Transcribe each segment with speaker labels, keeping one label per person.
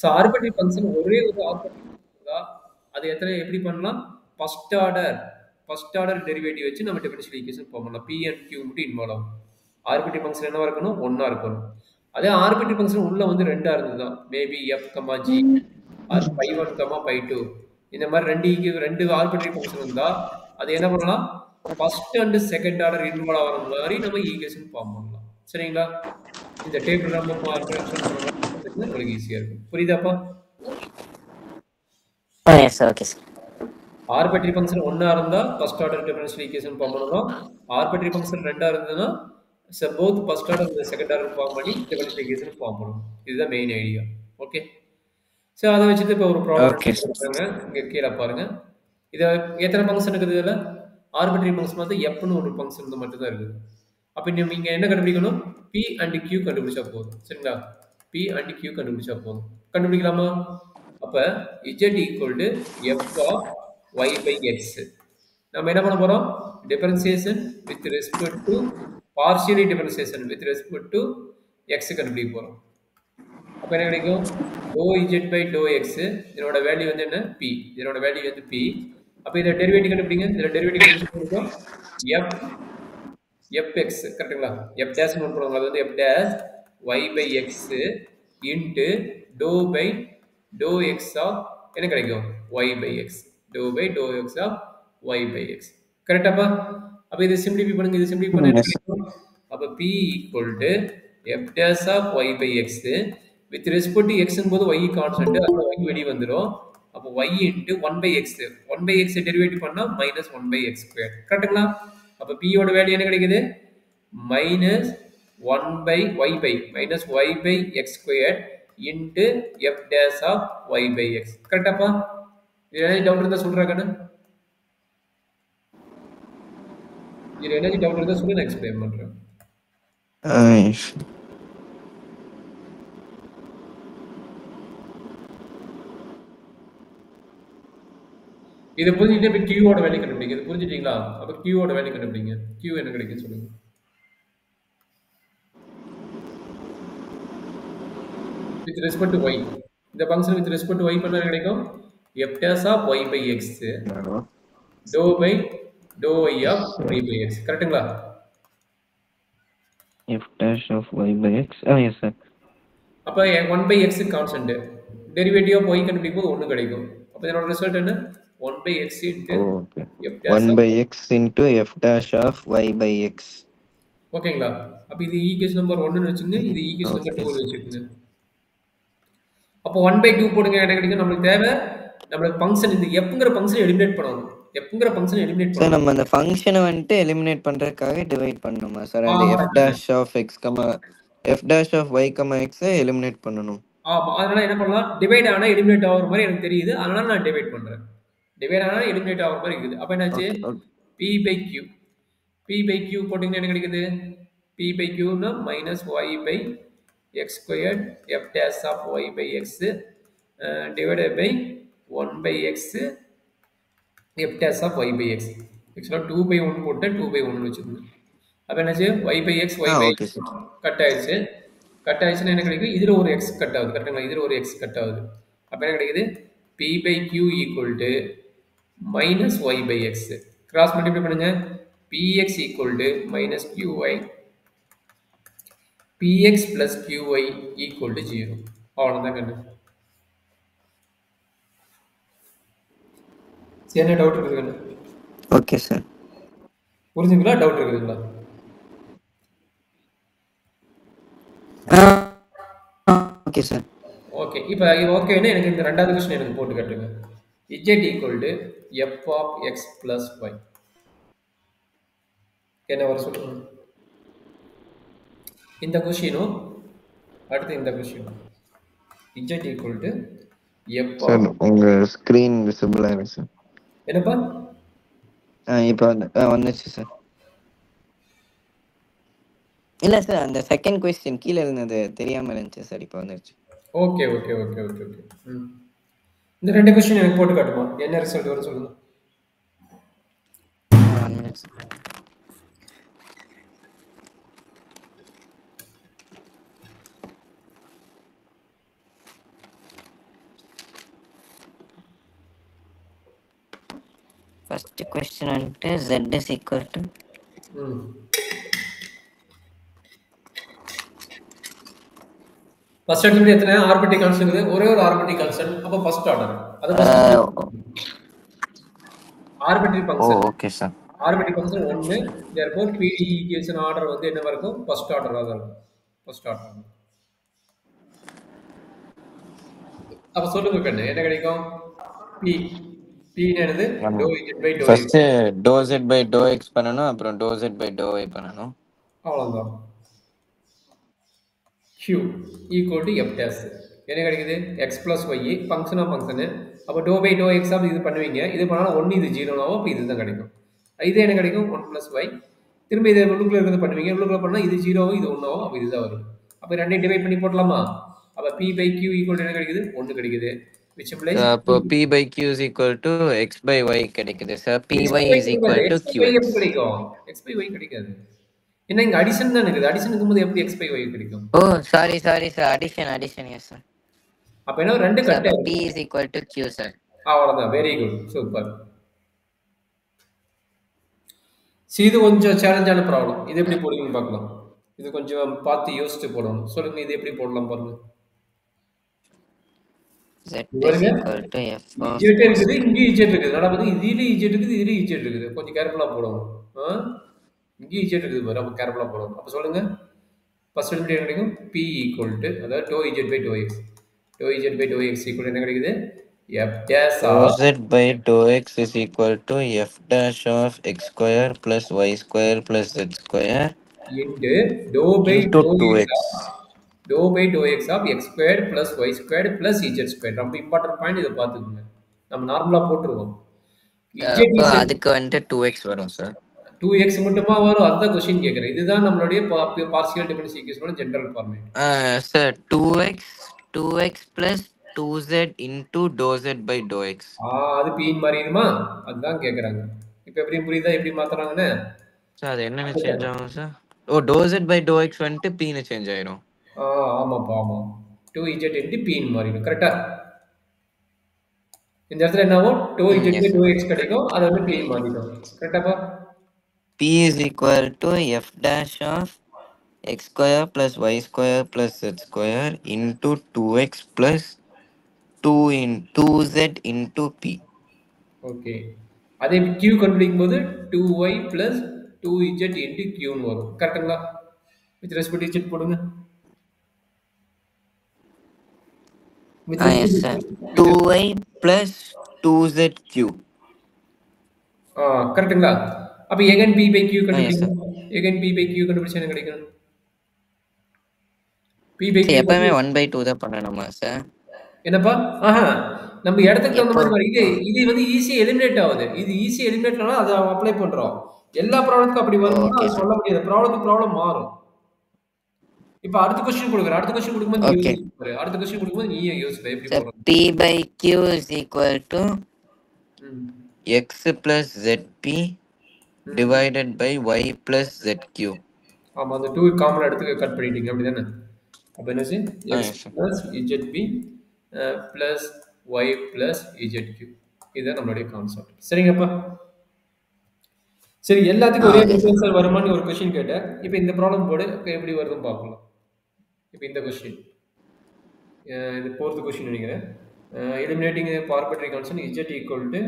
Speaker 1: So arbitrary function ஒரே ஒரு arbitrary இருந்தா அது எத்தனை எப்படி பண்ணலாம்? ஃபர்ஸ்ட் ஆர்டர் டெரிவேட்டிவ் வச்சு நம்ம டிஃபரன்ஷியல் ஈக்குவேஷன் ஃபார்ம் பண்ணலாம். பி அண்ட் கியூ மட்டும் இன்வால்வ் ஆகும். ஆர்பிட்ரரி ஃபங்க்ஷன் என்னவா இருக்கணும்? ஒண்ணா இருக்கணும். அதே ஆர்பிட்ரரி ஃபங்க்ஷன் உள்ள வந்து ரெண்டா இருந்ததுன்னா maybe f comma g or phi one comma phi two இந்த மாதிரி ரெண்டு ஆர்பிட்ரரி ஃபங்க்ஷன் இருந்தா அது என்ன பண்ணலாம்? First and second order involve ஆகிற மாதிரி நம்ம ஈக்குவேஷன் ஃபார்ம் பண்ணலாம். சரிங்களா? இந்த டேபிள் நம்ம ரெஃபரன்ஸ் பண்ண மாதிரி உங்களுக்கு ஈஸியா இருக்கும். புரியுதாப்பா?
Speaker 2: Yes sir. Okay sir.
Speaker 1: Arbitrary function ஒண்ணா இருந்தா first order differential equation form பண்ணலாம். ஆர்பிட்ரரி ஃபங்க்ஷன் ரெண்டா இருந்ததுன்னா both first order and second order form பண்ணி டிஃபரன்ஷியல் ஈக்குவேஷன் ஃபார்ம் பண்ணணும். இதுதான் மெயின் ஐடியா. ஓகே. ஸோ அதை வச்சுட்டு இப்போ ஒரு ப்ராப்ளம்
Speaker 2: ஓகே சார்.
Speaker 1: கொடுக்குறாங்க. இங்கே கீழே பாருங்க. இதை எத்தனை ஃபங்க்ஷன் இருக்குது இதில்? ஆர்பிட்ரரி ஃபங்க்ஷன் வந்து எஃப்னு ஒரு ஃபங்க்ஷன் வந்து மட்டும் தான் இருக்குது. அப்போ நீங்க என்ன கண்டுபிடிக்கணும்? பி அண்ட் கியூ கண்டுபிடிச்சா போதும். சரிங்களா? பி அண்ட் கியூ கண்டுபிடிச்சா போதும். கண்டுபிடிக்கலாமா? அப்ப z equal to f of y by x. நம்ம என்ன பண்ண போறோம்? Differentiation with respect to partially differentiation with respect to x கண்டுபிடிக்க போறோம். அப்ப என்ன கிடைக்கும்? Dou z by dou x. இதனோட வேல்யூ வந்து என்ன? பி. இதனோட வேல்யூ வந்து பி. அப்ப இதை டெரிவேட்டிவ் கண்டுபிடிங்க. இதில் டெரிவேட்டிவ் கண்டுபிடிக்கும் எஃப் fx கரெக்ட்டுங்களா? f dash னு போடுவாங்க. அது வந்து f dash y by x into dou by dou x of என்ன கிடைக்கும்? y by x. dou by dou x of y by x. கரெக்டாப்பா? அப்ப இதை சிம்பிளிஃபை பண்ணுங்க. இது சிம்பிளிஃபை பண்ண என்ன கிடைக்கும்? அப்ப p equal to f dash of y by x with respect to x போது y கான்ஸ்டன்ட். அப்ப y வெளிய வந்துரும். அப்ப y into 1 by x 1 by x derivative பண்ணா minus 1 by x square. கரெக்ட்டுங்களா? அப்ப p யோட வேல்யூ என்ன கிடைக்குது? minus 1 by y by minus y by x squared into f dash of y by x. கரெக்டாப்பா? இதுல என்ன டவுட் இருந்தா சொல்றாங்கன்னு? இதுல என்ன டவுட் இருந்தா சொல்லு, நான் எக்ஸ்பிளைன் பண்றேன். இது புரிஞ்சுட்டு இப்ப q ஓட வேல்யூ கண்டுபிடிங்க. இது புரிஞ்சிட்டீங்களா? அப்ப q ஓட வேல்யூ கண்டுபிடிங்க. q என்ன கிடைக்கும் சொல்லுங்க. with respect to y. இந்த function with respect to y பண்ணா என்ன கிடைக்கும்? f dash of y by x dou by dou y of y by x. கரெக்ட்டுங்களா?
Speaker 2: f dash of y by x. yes sir.
Speaker 1: அப்ப 1 by x constant. Derivative of y கண்டுபிடிக்கும் போது 1 கிடைக்கும். அப்ப இதனோட ரிசல்ட் என்ன? 1 by x into f dash
Speaker 2: 1 by x into f dash of y by x.
Speaker 1: ஓகேங்களா? அப்ப இது ஈக்குவேஷன் நம்பர் 1 னு வெச்சுங்க. இது ஈக்குவேஷன் நம்பர் 2 னு வெச்சுங்க. அப்ப 1 by 2 போடுங்க. என்ன கிடைக்கும்? நமக்கு தேவை நம்மளுக்கு ஃபங்க்ஷன் இந்த fங்கற ஃபங்க்ஷனை எலிமினேட் பண்ணனும். fங்கற ஃபங்க்ஷனை எலிமினேட் பண்ணனும்.
Speaker 2: சார் நம்ம அந்த ஃபங்க்ஷனை வந்து எலிமினேட் பண்றதுக்காக டிவைட் பண்ணனுமா சார்? அந்த f dash of x, f dash of y, x eliminate பண்ணனும்.
Speaker 1: ஆமா. அதனால என்ன பண்ணலாம்? டிவைட் ஆனா எலிமினேட் ஆகுற மாதிரி எனக்கு தெரியுது. அதனால நான் டிவைட் பண்றேன். டிவைட் ஆனா எலிமினேட் ஆகுற மாதிரி இருக்குது. அப்ப என்னாச்சு? p by q. p by q போட்டீங்கன்னா என்ன கிடைக்குது? p by q னா minus y by x squared f dash of y by x divided by 1 by x f dash of y by x. ஆக்சுவலா 2 by 1 போட்டு 2 by 1 வெச்சுக்கோங்க. அப்ப என்னாச்சு? y by x cut ஆயிடுச்சு. கட் ஆயிடுச்சுன்னா என்ன கிடைக்கும்? இதுல ஒரு x கட் ஆகுது. கரெக்ட்டுங்களா? இதுல ஒரு x கட் ஆகுது. அப்ப என்ன கிடைக்குது? p by q equal to minus y by x. Cross multiply பண்ணுங்க. px equal to minus qy. px plus qy equal to 0. அவ்வளவுதான் கண்ணு. என்ன டவுட் இருக்குது கண்ணு?
Speaker 2: Okay sir.
Speaker 1: புரிஞ்சுங்களா? டவுட் இருக்குதுங்களா?
Speaker 2: Okay sir.
Speaker 1: ஓகே. இப்போ ஓகேன்னா எனக்கு இந்த ரெண்டாவது क्वेश्चन எனக்கு போட்டு காட்டுங்க. z equal to f of x plus y. என்ன வர சொல்லுங்க? இந்த क्वेश्चनம் அடுத்து இந்த question. z equal to f of
Speaker 2: sir உங்க ஸ்கிரீன் விசிபிள் ஆயிருக்கு சார்.
Speaker 1: என்னப்பா?
Speaker 2: இப்போ வந்துச்சு சார். இல்ல சார், அந்த செகண்ட் क्वेश्चन கீழ இருந்தது தெரியாம இருந்துச்சு சார். இப்போ வந்துருச்சு.
Speaker 1: ஓகே. இந்த ரெண்டு क्वेश्चन எனக்கு போட்டு காட்டுமா? என்ன ரிசல்ட் வரும் சொல்லுங்க.
Speaker 2: ஃபர்ஸ்ட் क्वेश्चन வந்துட்டு z is equal to
Speaker 1: first எடுத்து எத்தனை ஆர்பிட்டி கான்ஸ்டன்ட் இருக்குது? ஒரே ஒரு ஆர்பிட்டி கான்ஸ்டன்ட். அப்ப ஃபர்ஸ்ட் ஆர்டர். அது first arbitrary function.
Speaker 2: Okay sir.
Speaker 1: Arbitrary function 1. therefore PDE equation order வந்து என்னவா இருக்கும்? ஃபர்ஸ்ட் ஆர்டரா தான் இருக்கும். First order. அப்ப சொல்லுங்க கண்ணு, என்ன கிடைக்கும்? P P என்னது? dou z by dou x.
Speaker 2: First dou z by dou x பண்ணனும், அப்புறம் dou z by dou y பண்ணனும்.
Speaker 1: அவ்வளவுதான். Q equal to f dash. என்ன கிடைக்குது? x plus y function of function. அப்ப dou by dou x of இது பண்ணுவீங்க. இது பண்ணாலும் 1 இது 0 ஆகும். அப்ப இதுதான் கிடைக்கும். இது என்ன கிடைக்கும்? 1 plus y. திரும்ப இதை உள்ளுக்குள்ள இருக்கிறது பண்ணுவீங்க. உள்ளுக்குள்ள பண்ணா இது 0 ஆகும், இது 1 ஆகும். அப்ப இதுதான் வரும். அப்ப ரெண்டையும் டிவைட் பண்ணி போடலாமா? அப்ப p by q equal to என்ன கிடைக்குது? 1 கிடைக்குது. which implies
Speaker 2: அப்போ p by q is equal to x by y கிடைக்குது sir. py is equal to qx.
Speaker 1: கிடைக்கும். x by y கிடைக்காது. என்ன இங்க அடிஷன் தான் இருக்குது. அடிஷன் இருக்கும்போது எப்படி x by y கிடைக்கும்?
Speaker 2: Oh sorry sir, addition yes sir.
Speaker 1: அப்ப என்ன ரெண்டு cut
Speaker 2: p is equal to q சார்.
Speaker 1: அவ்வளவுதான். Very good, super. இது கொஞ்சம் சேலஞ்சான ப்ராப்ளம். இது எப்படி போடுவீங்கன்னு பார்க்கலாம். இது கொஞ்சம் பார்த்து யோசிச்சு போடணும். சொல்லுங்க, இது எப்படி போடலாம் பாருங்க.
Speaker 2: z is equal to f of
Speaker 1: z இருக்குது, இங்க z இருக்குது. நல்லா பாருங்க, இதுல z இருக்குது, இதுல z இருக்குது. கொஞ்சம் கேர்ஃபுல்லா போடணும். இங்க z இருக்குது பாரு, அப்ப கேர்ஃபுல்லா போடணும். அப்ப சொல்லுங்க, ஃபர்ஸ்ட் எப்படி கிடைக்கும்? p equal to அதாவது dou z by dou x. dou z by dou x equal என்ன கிடைக்குது? f dash
Speaker 2: dou z by dou x is equal to f dash of x square plus y square plus z square
Speaker 1: into dou by dou x. dou by dou x of x squared plus y squared plus z squared. ரொம்ப important point, இதை பார்த்துக்கோங்க. நம்ம நார்மலா போட்டுருவோம்.
Speaker 2: அதுக்கு வந்து 2x வரும் sir.
Speaker 1: 2x மட்டுமா வரும்? அதுதான் क्वेश्चन கேக்குறேன். இதுதான் நம்மளுடைய பார்ஷியல் டிஃபரன்ஷியல் ஈக்குவேஷனோட general format.
Speaker 2: Sir 2x plus 2z into dou z by dou x.
Speaker 1: அது p ன்னு மாறிடுமா? அதுதான் கேக்குறாங்க. இப்போ எப்படி புரியுதா எப்படி மாத்துறாங்கன்னு?
Speaker 2: சார் அது என்ன சேஞ்ச் ஆகும் சார்? ஓ dou z by dou x வந்து p ன்னு சேஞ்ச் ஆயிடும்.
Speaker 1: ஆமாப்பா, ஆமா. 2z into p ன்னு மாறிடும். கரெக்ட்டா? இந்த இடத்துல என்ன ஆகும்? 2z by dou x கிடைக்கும். அது வந்து p ன்னு மாறிடும். கரெக்ட்டாப்பா?
Speaker 2: p is equal to f dash of x square plus y square plus z square into 2x plus 2z into p.
Speaker 1: Okay. அதே q கண்டுபிடிக்கும் போது 2y plus 2z into q ன்னு வரும். கரெக்ட்டுங்களா? வித் ரெஸ்பெக்ட் z போடுங்க.
Speaker 2: yes sir. 2y plus 2zq.
Speaker 1: கரெக்ட்டுங்களா? அப்ப again p by q கண்டுபிடிக்கணும். again p by q கண்டுபிடிச்சா என்ன கிடைக்கும்? p by q
Speaker 2: எப்பவுமே 1/2 தான் பண்ணணுமா சார்?
Speaker 1: என்னப்பா? நம்ம இடத்துக்கு தகுந்த மாதிரி இது வந்து ஈஸியா எலிமினேட் ஆகுது. இது ஈஸியா எலிமினேட் ஆனா அதை அப்ளை பண்றோம். எல்லா ப்ராப்ளத்துக்கும் அப்படி வரும்னா சொல்ல முடியாது. ப்ராப்ளம் மாறும். இப்ப அடுத்த क्वेश्चन கொடுக்குறேன். அடுத்த क्वेश्चन கொடுக்கும்போது நீ யோசிச்சு அடுத்த क्वेश्चन கொடுக்கும்போது நீயே யோசிச்சு எப்படி போறோம்.
Speaker 2: p by q is equal to x plus zp divided by y plus zq.
Speaker 1: ஆமா, அந்த 2 காமன் எடுத்து கட் பண்ணிட்டீங்க அப்படிதானே? அப்ப என்னது? x plus zp plus y plus zq. இதுதான் நம்மளுடைய கான்செப்ட். சரிங்கப்பா? சரி, எல்லாத்துக்கும் ஒரே ஆன்சர் வருமான்னு ஒரு क्वेश्चन கேட்டேன். இப்போ இந்த ப்ராப்ளம் போடு, எப்படி வருதுன்னு பார்க்கலாம். இப்போ இந்த क्वेश्चन இது fourth क्वेश्चन நினைக்கிறேன். Eliminating arbitrary constant z equal to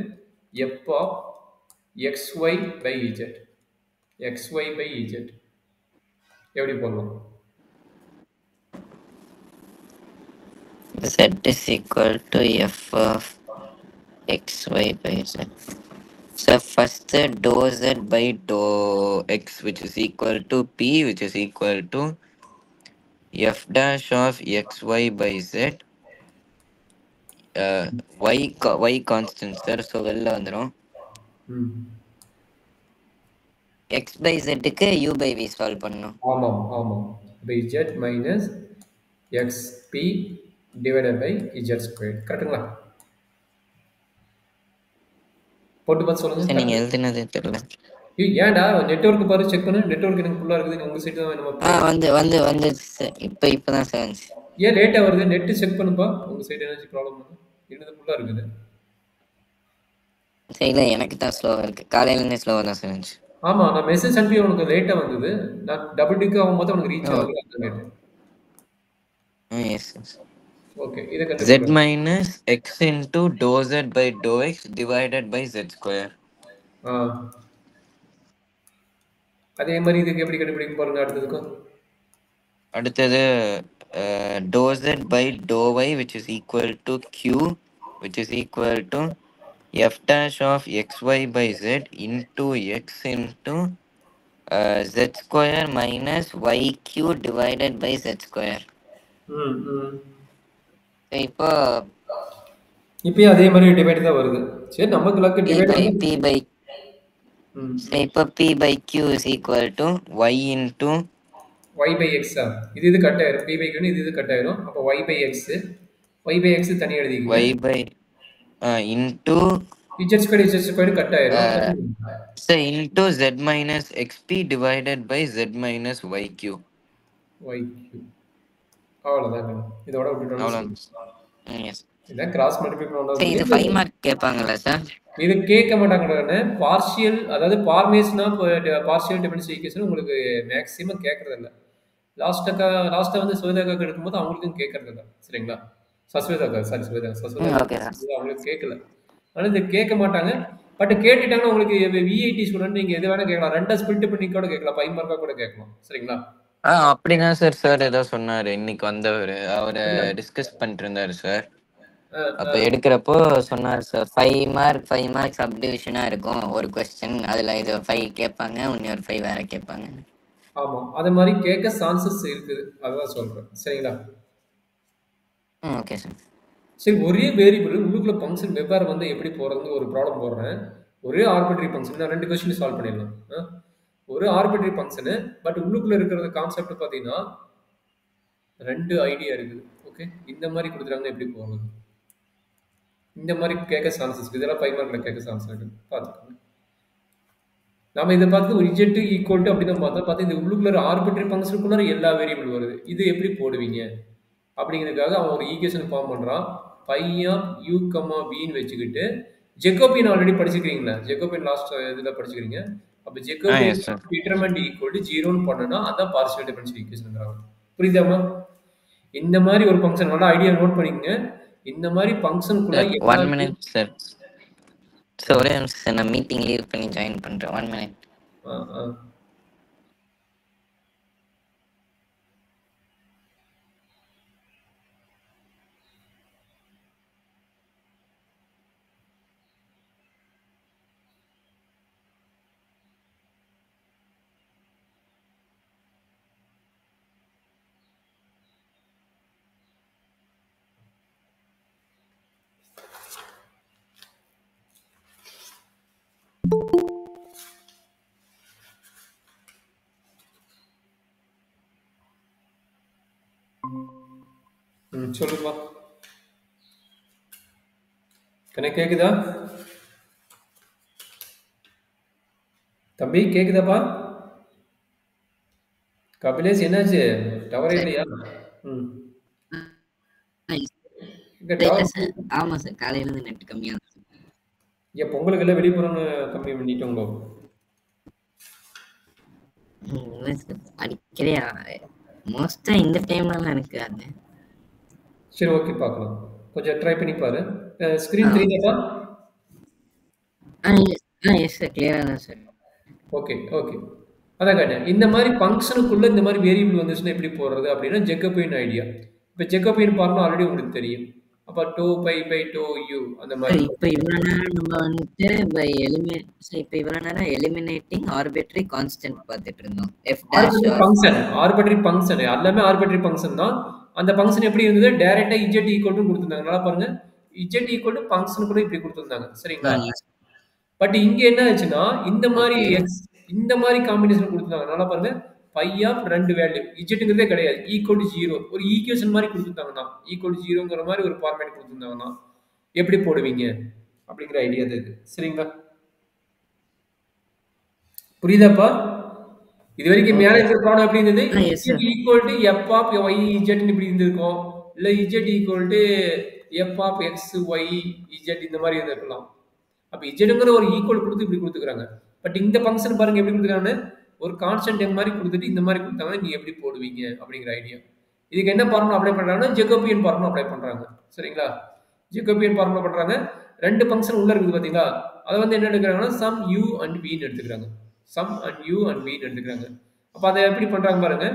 Speaker 1: f of xy by z. xy by z எப்படி போடலாம்?
Speaker 2: z is equal to f of xy by z. So first dou z by dou x which is equal to p which is equal to f dash of xy by z. Y constant sir, so வெளில வந்துரும். x by z க்கு u by v solve பண்ணனும்.
Speaker 1: ஆமாம் by z minus xp divided by z squared. கரெக்ட்டுங்களா? போட்டு பார்த்து சொல்லுங்க.
Speaker 2: நீங்க எழுதினது தெரியல.
Speaker 1: ஏன்டா நெட்வொர்க் பாரு, செக் பண்ணு. நெட்வொர்க் எனக்கு ஃபுல்லா இருக்குது. உங்க சைடு தான் நம்ம
Speaker 2: வந்து இப்பதான் சார்.
Speaker 1: ஏன் லேட்டா வருது? நெட் செக் பண்ணுப்பா. உங்க சைடு எனர்ஜி ப்ராப்ளம் என்னது ஃபுல்லா இருக்குது.
Speaker 2: சரி இல்லை எனக்கு தான் ஸ்லோவாக இருக்குது, காலையிலேருந்தே ஸ்லோவாக தான் சார் இருந்துச்சு.
Speaker 1: ஆமா, நான் மெசேஜ் அனுப்பி உனக்கு லேட்டா வந்தது. நான் டபுள் டிக் ஆகும்போது உனக்கு ரீச்
Speaker 2: ஓ
Speaker 1: ஆகல. அதான் கேட்டேன்.
Speaker 2: Yes yes.
Speaker 1: ஓகே, இதை
Speaker 2: Z
Speaker 1: கண்டுபிடிக்கலாம்.
Speaker 2: minus x into dou z by dou x divided by z square.
Speaker 1: ஆ, அதே மாதிரி இதுக்கு எப்படி கண்டுபிடிக்கும் பாருங்க அடுத்ததுக்கும்.
Speaker 2: அடுத்தது dou z by dou y which is equal to q which is equal to f dash of xy by z into x into z square minus yq divided by z square.
Speaker 1: ம் ம்
Speaker 2: இப்போ
Speaker 1: இப்பயும் அதே மாதிரி divide தான் வருது. சரி, நமக்கு லக்கு
Speaker 2: p
Speaker 1: டிவைட்
Speaker 2: by
Speaker 1: வந்து
Speaker 2: p by
Speaker 1: ம்
Speaker 2: இப்போ p by q is equal to y into
Speaker 1: y by x ஆ, இது கட் ஆயிரும். p by q இது கட் ஆயிரும். அப்போ y by x, y by x தனியா எழுதிக்கங்க.
Speaker 2: y by into
Speaker 1: z square cut ஆயிரும்.
Speaker 2: so into z minus xp divided by z minus yq.
Speaker 1: yq அவ்வளோதாங்க. இதோட விட்டுட்டோம்னு
Speaker 2: அவ்வளோ.
Speaker 1: சொல்லி
Speaker 2: எஸ்
Speaker 1: இதான் கிராஸ் மல்டிப்ளை
Speaker 2: சார்,
Speaker 1: பண்ணணும்.
Speaker 2: இது 5 மார்க் கேட்பாங்களா சார்?
Speaker 1: இது கேட்க மாட்டாங்கன்னு பார்ஷியல், அதாவது ஃபார்மேஷனா பார்ஷியல் டிஃபரன்ஷியல் ஈக்குவேஷன் உங்களுக்கு மேக்ஸிமம் கேட்கறது இல்லை. லாஸ்ட்டாக வந்து சுவேதாக்காக்கு எடுக்கும்போது அவங்களுக்கும் கேட்கறது இல்லை. சரிங்களா? சஸ்வேதாக்கா, சாரி சுவேதா,
Speaker 2: ஓகே சார்.
Speaker 1: அவங்களுக்கு கேட்கல. ஆனால் இது கேட்க மாட்டாங்க. பட் கேட்டுட்டாங்கன்னா உங்களுக்கு விஐடி ஸ்டூடெண்ட் நீங்கள் எது வேணால் கேட்கலாம். ரெண்டா ஸ்பிளிட் பண்ணி கூட கேட்கலாம், 5 மார்க்காக கூட கேட்கலாம். சரிங்களா?
Speaker 2: அப்படிதான் சார் சார் ஏதோ சொன்னாரு இன்னைக்கு வந்தவர், அவரை டிஸ்கஸ் பண்ணிட்டு இருந்தாரு சார். அப்ப எடுக்கிறப்போ சொன்னார் சார் 5 மார்க் சப்டிவிஷனா இருக்கும் ஒரு கொஸ்டின், அதுல இது 5 கேட்பாங்க, இன்னொரு 5 வேற கேட்பாங்க.
Speaker 1: ஆமாம், அது மாதிரி கேட்க சான்சஸ் இருக்குது, அதான் சொல்கிறேன். சரிங்களா?
Speaker 2: Okay sir.
Speaker 1: சரி, ஒரே வேரியபிள் உள்ளுக்குள்ள ஃபங்க்ஷன் வெவ்வேறு வந்து எப்படி போகிறதுன்னு ஒரு ப்ராப்ளம் போடுறேன். ஒரே ஆர்பிட்ரி ஃபங்க்ஷன், நான் 2 கொஸ்டின் சால்வ் பண்ணிடலாம். ஒரு ஆர்பிட்ரி ஃபங்க்ஷனு, பட் உள்ளுக்குள்ள இருக்கிற கான்செப்ட் பார்த்தீங்கன்னா 2 ஐடியா இருக்குது. ஓகே, இந்த மாதிரி கொடுத்துட்டாங்கன்னா எப்படி போகிறது, இந்த மாதிரி கேட்க சான்சஸ் இருக்குது. இதெல்லாம் 5 மார்க்கில் கேட்க சான்ஸ் இருக்குது, பார்த்துக்கோங்க. நம்ம இதை பார்த்து ஒரு இஜெட் ஈக்குவல் டு அப்படி தான் பார்த்தா இந்த உள்ளுக்குள்ள ஆர்பிட்ரி ஃபங்க்ஷனுக்குள்ளார எல்லா வேரியபிள் வருது. இது எப்படி போடுவீங்க அப்படிங்கிறதுக்காக அவன் ஒரு ஈக்குவேஷன் ஃபார்ம் பண்ணுறான். பை ஆஃப் யூ கமா பின்னு வச்சுக்கிட்டு, ஜெக்கோபியன் ஆல்ரெடி படிச்சுக்கிறீங்களா? ஜெக்கோபியன் லாஸ்ட் இதில் படிச்சுக்கிறீங்க. அப்போ ஜெக்கோபியன் டிட்டர்மெண்ட் ஈக்குவல் டு 0ன்னு பண்ணனா அதான் பார்ஷியல் டிஃபரன்ஷியல் ஈக்குவேஷன்ங்கிறாங்க. புரியுதாமா? இந்த மாதிரி ஒரு ஃபங்க்ஷன் நல்லா ஐடியா நோட் பண்ணிக்கங்க. இந்த மாதிரி ஃபங்க்ஷனுக்குள்ள
Speaker 2: 1 minute சார். சார் ஒரே நிமிஷம் சார், நான் மீட்டிங் லீவ் பண்ணி ஜாயின் பண்றேன். 1 minute.
Speaker 1: சொல்லுப்பா. கனெக்ட் கேக்குதா தம்பி? கேக்குதாப்பா? கபிலேஷ் என்னாச்சு, டவர் இல்லையா?
Speaker 2: ஆமா சார், காலையில இருந்து நெட் கம்மியா இருக்கு.
Speaker 1: ஏன் பொங்கலுக்கு எல்லாம் வெளிப்புறம் கம்மி பண்ணிட்டோங்களோ?
Speaker 2: அடிக்கடியா மோஸ்டா இந்த டைம்ல எனக்கு அது.
Speaker 1: சரி, ஓகே, பார்க்கலாம். கொஞ்சம் ட்ரை பண்ணி பாரு. ஸ்கிரீன் தெரியுதாப்பா?
Speaker 2: எஸ் சார், கிளியரா தான் சார்.
Speaker 1: ஓகே ஓகே, அதான் கேட்டேன். இந்த மாதிரி ஃபங்க்ஷனுக்குள்ள இந்த மாதிரி வேரியபிள் வந்துச்சுன்னா எப்படி போடுறது அப்படின்னா ஜெக்கோபியன் ஐடியா. இப்போ ஜெக்கோபியன் பார்முலா ஆல்ரெடி உங்களுக்கு தெரியும். அப்போ 2π/2u அந்த மாதிரி.
Speaker 2: இப்போ இவ்வளவு நேரம் நம்ம வந்துட்டு இப்போ இவ்வளவு நேரம் எலிமினேட்டிங் ஆர்பிட்ரரி கான்ஸ்டன்ட் பார்த்துட்டு இருந்தோம்.
Speaker 1: ஆர்பிட்ரரி ஃபங்க்ஷன் எல்லாமே ஆர்பிட்ரரி ஃபங்க்ஷன் தான். அந்த ஃபங்க்ஷன் எப்படி இருந்தது? டைரக்டா இஜெட் ஈக்குவல் டு கொடுத்துருந்தாங்க. நல்லா பாருங்க, இஜெட் ஈக்குவல் டு ஃபங்க்ஷன் கூட இப்படி கொடுத்துருந்தாங்க. சரிங்களா? பட் இங்க என்ன ஆச்சுன்னா இந்த மாதிரி இந்த மாதிரி காம்பினேஷன் கொடுத்துருந்தாங்க. நல்லா பாருங்க, பை ஆஃப் 2 வேல்யூ, இஜெட்டுங்கிறதே கிடையாது, ஈக்குவல் டு 0 ஒரு ஈக்குவேஷன் மாதிரி கொடுத்துருந்தாங்கன்னா, ஈக்குவல் டு 0ங்கிற மாதிரி ஒரு ஃபார்மேட் கொடுத்துருந்தாங்கன்னா எப்படி போடுவீங்க அப்படிங்கிற ஐடியா தான் இது. சரிங்களா? புரியுதாப்பா? இது வரைக்கும் மேல இருக்கிற ப்ராப்ளம் எப்படி இருந்தது? Equal to f of y z இப்படி இருந்திருக்கும், இல்ல z equal to f of x y z இந்த மாதிரி இருந்திருக்கலாம். அப்ப இஜெட்ங்கிற ஒரு ஈக்குவல் கொடுத்து இப்படி கொடுத்துக்கிறாங்க. பட் இந்த ஃபங்க்ஷன் பாருங்க எப்படி கொடுத்துருக்காங்கன்னு, ஒரு கான்ஸ்டன்ட் m மாதிரி கொடுத்துட்டு இந்த மாதிரி கொடுத்தாங்கன்னா நீ எப்படி போடுவீங்க அப்படிங்கிற ஐடியா. இதுக்கு என்ன ஃபார்முலா அப்ளை பண்றாங்கன்னா ஜேக்கோபியன் ஃபார்முலா அப்ளை பண்றாங்க. சரிங்களா? ஜேக்கோபியன் ஃபார்முலா பண்றாங்க. ரெண்டு ஃபங்க்ஷன் உள்ள இருக்குது பாத்தீங்களா? அதை வந்து என்ன எடுக்கிறாங்கன்னா சம் u and v ன்னு எடுத்துக்கிறாங்க. Some and u and v ன்னு எடுத்துக்கிறாங்க. அப்ப அதை எப்படி பண்றாங்க பாருங்க.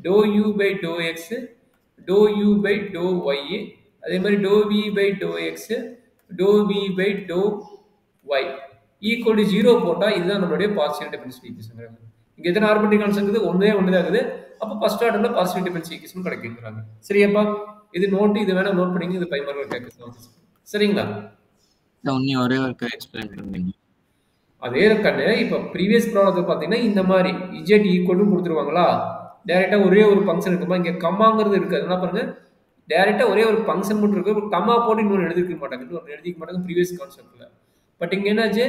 Speaker 1: dou u by dou x, dou u by dou y, அதே மாதிரி dou v by dou x, dou v by dou y equal to 0 போட்டா இதுதான் நம்மளுடைய பார்ஷியல் டிஃபரன்ஷியல் ஈக்குவேஷன். இங்க எத்தனை ஆர்பிட்ரரி கான்ஸ்டன்ட் இருக்குது? ஒண்ணே ஒண்ணு தான் இருக்குது. அப்ப ஃபர்ஸ்ட் ஆர்டர்ல பார்ஷியல் டிஃபரன்ஷியல் ஈக்குவேஷன் கிடைக்கும்ங்கறாங்க. சரியாப்பா? இது நோட், இது வேணா நோட் பண்ணிங்க. இது 5 மார்க் கேட்கலாம். சரிங்களா?
Speaker 2: ஒண்ணே ஒரே ஒரு எக்ஸ்பிளைன் பண்ணுங்க.
Speaker 1: அதே கண்ணு இப்ப ப்ரீவியஸ் ப்ராப்ளத்துல பாத்தீங்கன்னா இந்த மாதிரி z ஈக்குவல் கொடுத்துருவாங்களா, டைரக்டா ஒரே ஒரு ஃபங்க்ஷன் இருக்குமா, இங்க கம்மாங்கிறது இருக்கு. அதனால பாருங்க டைரக்டா ஒரே ஒரு ஃபங்க்ஷன் மட்டும் இருக்கு. கம்மா போட்டு இன்னொரு எழுதிக்க மாட்டாங்க, இன்னொரு எழுதிக்க மாட்டாங்க ப்ரீவியஸ் கான்செப்ட்ல. பட் இங்க என்னாச்சு,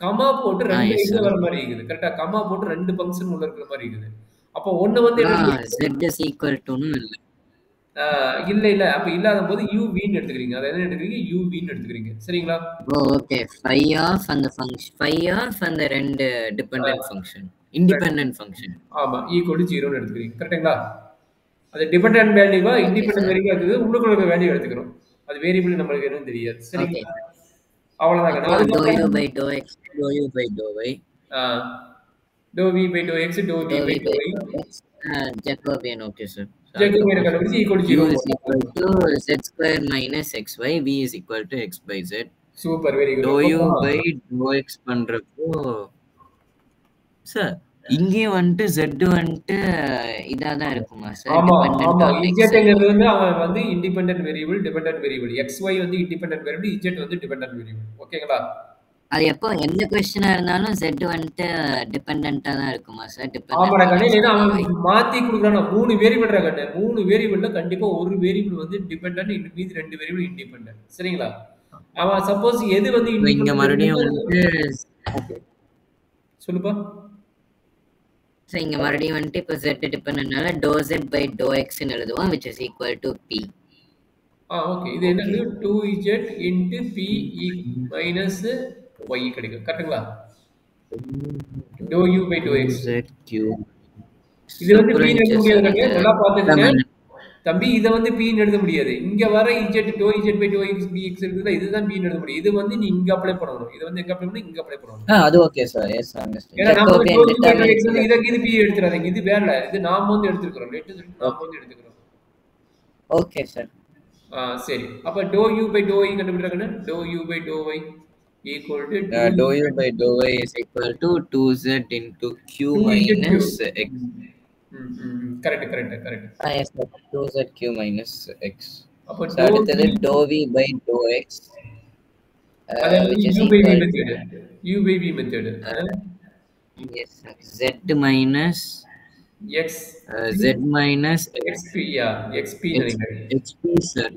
Speaker 1: கம்மா போட்டு ரெண்டு இது வர மாதிரி இருக்குது. கரெக்டா? கம்மா போட்டு ரெண்டு ஃபங்க்ஷன் உள்ள இருக்கிற மாதிரி இருக்குது. அப்ப ஒண்ணு வந்து
Speaker 2: z is equal to ன்னு
Speaker 1: இல்ல அப்ப இல்லாத போது uv ன்னு எடுத்துக்கிறீங்க. அத என்ன எடுத்துக்கிறீங்க? uv ன்னு எடுத்துக்கிறீங்க. சரிங்களா?
Speaker 2: ஓகே. phi of அந்த ஃபங்க்ஷன், phi of அந்த ரெண்டு டிபெண்டன்ட் ஃபங்க்ஷன், இண்டிபெண்டன்ட் ஃபங்க்ஷன்,
Speaker 1: ஆமா, ஈக்குவல் டு 0 ன்னு எடுத்துக்கிறீங்க. கரெக்ட்டுங்களா? அது டிபெண்டன்ட் வேல்யூவா இண்டிபெண்டன்ட் வேல்யூவா இருக்குது. உள்ளுக்குள்ள இருக்க வேல்யூ எடுத்துக்கிறோம். அது வேரியபிள் நம்மளுக்கு எதுவும் தெரியாது. சரிங்களா? அவ்வளவுதான்.
Speaker 2: dou u by dou x, dou u by dou y,
Speaker 1: dou v by dou x, dou v by dou y,
Speaker 2: Jacobian. Okay sir.
Speaker 1: Jacobian கண்டுபிடிச்சு equal to 0
Speaker 2: is equal to z square minus xy, v is equal to x by z.
Speaker 1: Super, very good.
Speaker 2: dou u by dou x பண்றப்போ sir இங்கே வந்துட்டு z வந்துட்டு இதா தான் இருக்குமா sir?
Speaker 1: ஆமா ஆமா, z வந்து அவன் வந்து independent variable, dependent variable. xy வந்து இண்டிபெண்டன்ட் வேரியபிள், z வந்து டிபெண்டன்ட் வேரியபிள். ஓகேங்களா?
Speaker 2: அது எப்போ எந்த क्वेश्चனா இருந்தாலும் z வந்துட்டு டிபெண்டன்ட்டா தான் இருக்குமா சார்?
Speaker 1: ஆமாடா கண்ணே, ஏன்னா அவன் மாத்தி கொடுக்குறானா மூணு வேரியபிள்டா கண்ணே. மூணு வேரியபிள்ல கண்டிப்பா ஒரு வேரியபிள் வந்து டிபெண்டன்ட், மீதி ரெண்டு வேரியபிள் இண்டிபெண்டன்ட். சரிங்களா? அவன் சப்போஸ் எது வந்து
Speaker 2: இங்க மறுபடியும் வந்து
Speaker 1: சொல்லுப்பா.
Speaker 2: சோ இங்க மறுபடியும் வந்து இப்ப z டிபெண்டன்ட்னால dou z by dou x ன்னு எழுதுவோம், which is equal to p.
Speaker 1: Okay, இது என்னது 2z into p minus y கிடைக்கும். கரெக்ட்டுங்களா? dou u by dou x
Speaker 2: z cube.
Speaker 1: இது வந்து p ன்னு எழுத முடியாது. நல்லா பாத்துக்கங்க தம்பி, இத வந்து p ன்னு எழுத முடியாது. இங்க வர z dou z by dou x dx இருக்குதுல, இதுதான் p ன்னு எழுத முடியும். இது வந்து நீ இங்க அப்ளை பண்ணனும். இது வந்து எங்க அப்ளை பண்ணனும்? இங்க அப்ளை பண்ணனும்.
Speaker 2: அது ஓகே சார். S understand.
Speaker 1: ஏன்னா நாம dou u by dou x வந்து இது p எடுத்துறாதீங்க. இது வேற, இது நாம வந்து எடுத்துக்கறோம். லெட் நாம வந்து எடுத்துக்கறோம்.
Speaker 2: Okay sir.
Speaker 1: சரி. அப்ப dou u by dou y கண்டுபிடிக்கறேன். dou u by dou y equal to
Speaker 2: dou u by dou y is equal to 2z into q minus x.
Speaker 1: Correct.
Speaker 2: yes sir. 2z q minus x.
Speaker 1: அப்ப
Speaker 2: அடுத்தது dou v by dou x,
Speaker 1: which is u by v method.
Speaker 2: yes sir. z minus
Speaker 1: x
Speaker 2: z minus
Speaker 1: xp xp
Speaker 2: xp sir.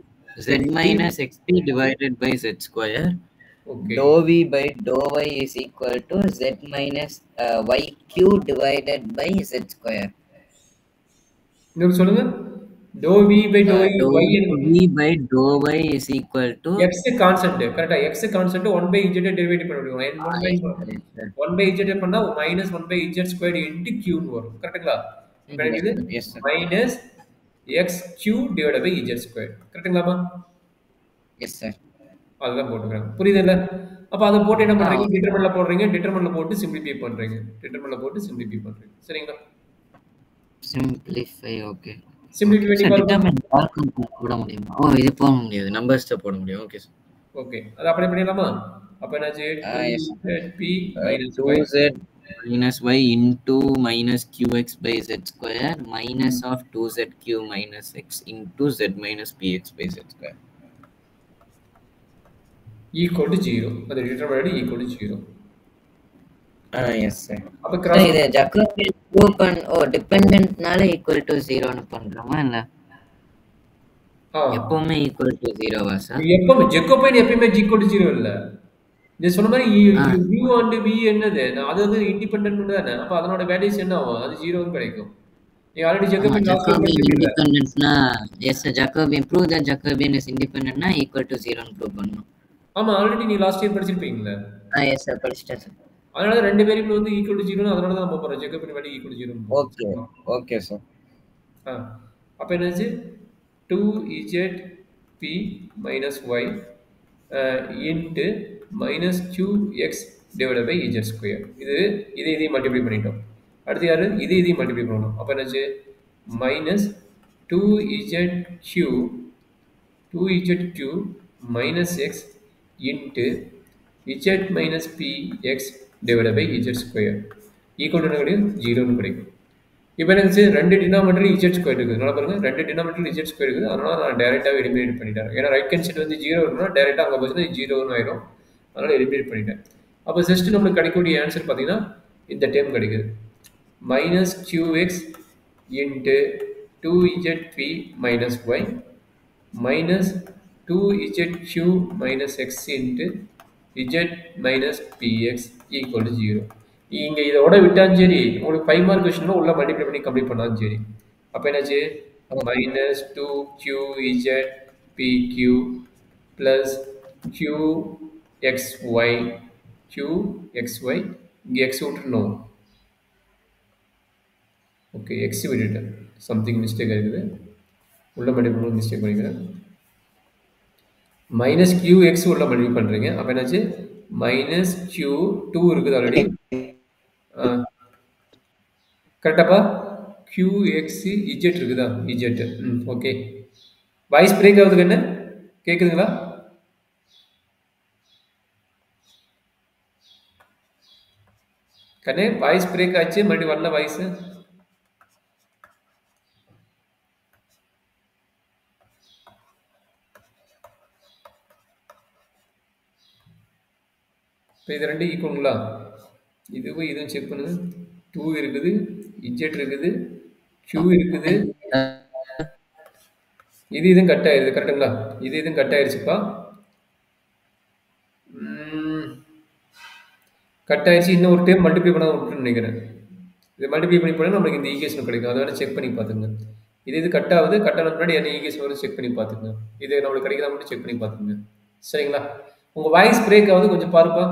Speaker 2: z minus xp divided by z square.
Speaker 1: Okay.
Speaker 2: dou v by dou y is equal to z minus yq divided by z square.
Speaker 1: இன்னொரு சொல்லுங்க. dou v by dou y,
Speaker 2: v by dou y is equal to
Speaker 1: x constant. கரெக்ட்டா? x constant 1 by z derivative பண்ண முடியும். 1 by z பண்ணா minus 1 by z squared into q ன்னு வரும். கரெக்ட்டுங்களா? கிடைக்குது. minus xq divided by z squared. கரெக்ட்டுங்களாமா?
Speaker 2: yes sir.
Speaker 1: அதுதான் போட்டுக்கறேன். புரியுதுல்ல? அப்ப அத போட்டு என்ன பண்றீங்க? டிட்டர்மினன்ட்ல போடுறீங்க. டிட்டர்மினன்ட்ல போட்டு சிம்பிளிஃபை பண்றீங்க. சரிங்களா?
Speaker 2: simplify. okay.
Speaker 1: சிம்பிளிஃபை பண்ணி
Speaker 2: பாருங்க. போட முடியுமா? இது போட முடியாது. நம்பர்ஸ் தான் போட முடியும். Okay sir.
Speaker 1: ஓகே, அத அப்ளை பண்ணிடலாமா? அப்ப என்னாச்சு? 2zp minus
Speaker 2: 2z minus y into minus qx by z square minus of 2zq minus x into z minus px by z square
Speaker 1: equal to 0. அது determinant equal to 0.
Speaker 2: yes sir.
Speaker 1: அப்ப cross
Speaker 2: இது Jacobian prove டிபெண்டன்ட்னால equal to 0 ன்னு பண்றோமா இல்ல எப்பவுமே equal to 0 வா sir?
Speaker 1: எப்பவுமே Jacobian எப்பவுமே equal to 0 இல்ல. நீ சொன்ன மாதிரி u and v என்னது? அது வந்து இண்டிபெண்டன்ட் தானே. அப்ப அதனோட வேல்யூஸ் என்ன ஆகும்? அது 0 ன்னு கிடைக்கும். நீ ஆல்ரெடி ஜாக்கோபியன்
Speaker 2: இண்டிபெண்டன்ட்னா yes sir. Jacobian prove that Jacobian is independent னா equal to 0 ன்னு ப்ரூவ் பண்ணனும்.
Speaker 1: ஆமா, ஆல்ரெடி நீ லாஸ்ட் இயர் படிச்சிருப்பீங்களா?
Speaker 2: எஸ் சார் படிச்சிட்டேன் சார்.
Speaker 1: அதனால 2 வேரியபிள் வந்து ஈக்குவல் டு 0 அதனால தான் நம்ம போறோம். செக்அப் பண்ணி வேல்யூ ஈக்குவல் டு 0 போறோம்.
Speaker 2: Okay okay sir.
Speaker 1: ஆ. அப்ப என்னாச்சு? 2zp minus y into minus qx divided by z square. இதையும் மல்டிப்ளை பண்ணிட்டோம். அடுத்து யாரு? இதையும் மல்டிப்ளை பண்ணணும். அப்ப என்னாச்சு? minus 2zq minus x into z minus px divided by z square equal to என்ன கிடைக்கும்? 0 கிடைக்கும். இப்போ எனக்கு ரெண்டு டினாமினேட்டர் இஜெட் ஸ்கொயர் இருக்குது. நல்லா பாருங்க, ரெண்டு டினாமினேட்டர் இஜெட் ஸ்கொயர் இருக்குது. அதனால நான் டைரெக்டாக எலிமினேட் பண்ணிட்டேன். ஏன்னா ரைட் ஹேண்ட் சைடு வந்து 0 இருக்குன்னா டைரெக்டாக அங்கே போச்சு 0ன்னு ஆயிரும். அதனால எலிமினேட் பண்ணிட்டேன். அப்போ ஜஸ்ட் நம்மளுக்கு கிடைக்கக்கூடிய ஆன்சர் பார்த்தீங்கன்னா இந்த டைம் கிடைக்குது. Minus qx into 2zp minus y minus 2zq minus x into z minus px equal to 0. இங்கே இதோட விட்டாலும் சரி, உங்களுக்கு 5 மார்க் கொஸ்டின் உள்ள மல்டிப்ளை பண்ணி கம்ப்ளீட் பண்ணாலும் சரி. அப்போ என்னாச்சு? Minus 2qz pq plus qxy இங்கே எக்ஸ் விட்டுருணும். ஓகே, எக்ஸ் விட்டுட்டேன், சம்திங் மிஸ்டேக் இருக்குது. உள்ள மல்டிப்ளை மிஸ்டேக் பண்ணிக்கிறேன். மைனஸ் qx உள்ள மல்டிப்ளை பண்ணுறீங்க. அப்போ என்னாச்சு? மைனஸ் q2 இருக்குது ஆல்ரெடி. கரெக்டாப்பா? qx z இருக்குதா? z. ஓகே. வாய்ஸ் பிரேக் ஆகுதுக்கு என்ன கேட்குதுங்களா? கண்ணே வாய்ஸ் பிரேக் ஆச்சு, மறுபடியும் வரல வாய்ஸ். இப்போ இது ரெண்டு ஈக்குவலுங்களா? இதுவும் செக் பண்ணுது. 2 இருக்குது, z இருக்குது, q இருக்குது. இதுவும் கட் ஆயிருது. கரெக்டுங்களா? இதுவும் கட் ஆயிருச்சுப்பா. கட் ஆயிடுச்சு. இன்னும் ஒரு டைம் மல்டிப்ளை பண்ண விட்டுன்னு நினைக்கிறேன். இது மல்டிப்ளை பண்ணி போனால் நம்மளுக்கு இந்த ஈக்குவேஷன் கிடைக்கும். அதை வேணால் செக் பண்ணி பார்த்துங்க. இது கட் ஆகுது. கட் ஆன முன்னாடி என்ன ஈக்குவேஷன் வரும் செக் பண்ணி பார்த்துங்க. இது நம்மளுக்கு கிடைக்கிறதா மட்டும் செக் பண்ணி பார்த்துங்க. சரிங்களா? உங்கள் வாய்ஸ் பிரேக் ஆகுது, கொஞ்சம் பாருப்பா.